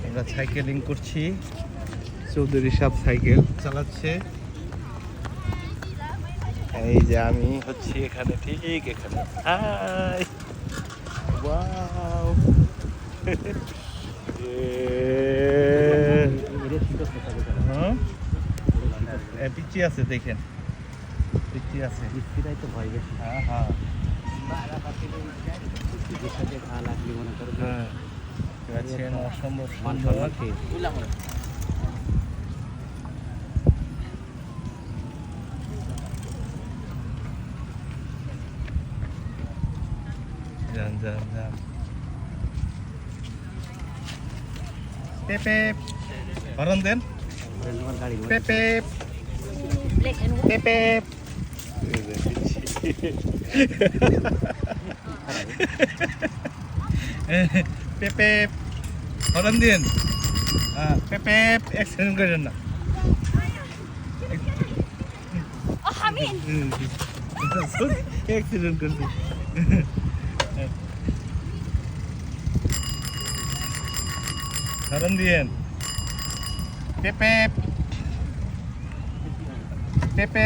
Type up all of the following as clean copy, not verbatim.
আমরা সাইকেলিং করছি, চৌধুরী সাহেব সাইকেল চালাচ্ছে। এই যে আমি হচ্ছি এখানে, ঠিক এখানে। হাই, ওয়াও, পিচ্ছি আছে, দেখেন পিচ্ছি আছে। হ্যাঁ হ্যাঁ, অসম্ভব সুন্দর। যান যান যান, পেপে হরন দেন, পেপে পেপে। পেপে হরন দিন, পেপে অ্যাক্সিডেন্ট করেন না। অ্যাক্সিডেন্ট করছে। হরন দিয়েন, পেপে পেপে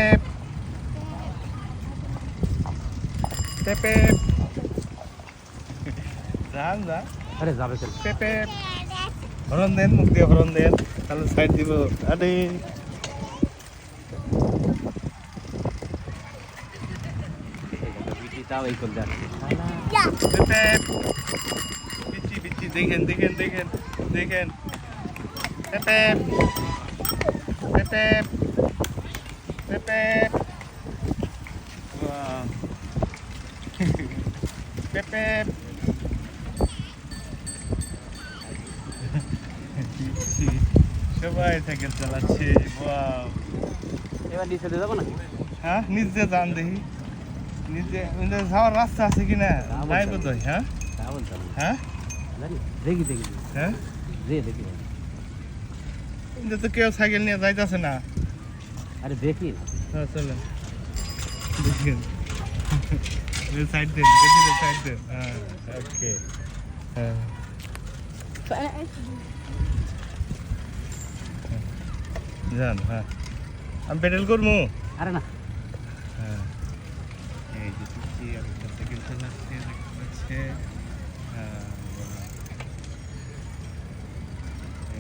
পেপে। যান যান, আরে যাবে চল। পেপে হরন দেন, মুখ দিয়ে হরন দেন, তাহলে সাইড দিব। আরে বিটিটাও এই কোন যাচ্ছে। পেপে বিচি বিচি, দেখেন দেখেন দেখেন দেখেন, পেপে পেপে পেপে। ওয়াও, পেপে। সবাই সাইকেল চালাচ্ছে। ওয়াও, এবার নিচে দিয়ে যাবো নাকি? হ্যাঁ নিচে যান, দেখি নিচে যাওয়ার রাস্তা আছে কিনা, নাই বোধ হয়। হ্যাঁ তা বলতাম হ্যাঁ, জানি, দেখি দেখি হ্যাঁ দেখি। কিন্তু তো কেউ সাইকেল নিয়ে যাইতেছে না। আরে দেখি না। হ্যাঁ চলেন, দেখেন সাইড দেন, দেখি সাইড দেন। হ্যাঁ ওকে, হ্যাঁ যান। হ্যাঁ আমি পেডেল করবো। আরে না, হ্যাঁ এই যে পিচ্ছি একটা সাইকেল চালাচ্ছে, দেখতে পাচ্ছে। হ্যাঁ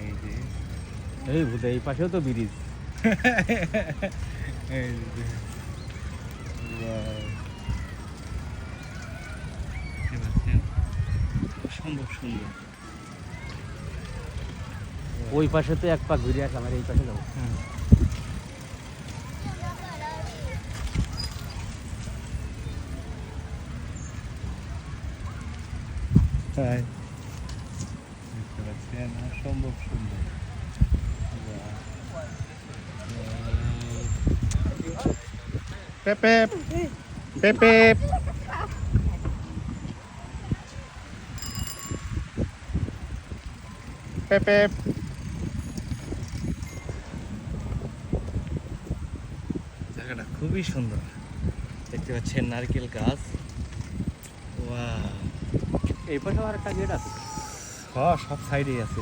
এই যে, এই ভূতে এই পাশেও তো ব্রিজ। এই যে অসম্ভব সুন্দর। ওই পাশে তো এক পাক ঘুরে আসলাম, আর এই পাশে যাবো। হ্যাঁ দেখতে পাচ্ছেন, অসম্ভব সুন্দর। পেপে পেপে পেপে। জায়গাটা খুবই সুন্দর, দেখতে পাচ্ছেন নারকেল গাছ। ওয়াও, এই পাশেও আর একটা গেট আছে। হ্যাঁ সব সাইডেই আছে।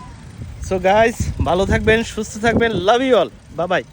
সো গাইস, ভালো থাকবেন, সুস্থ থাকবেন, love you all, bye by.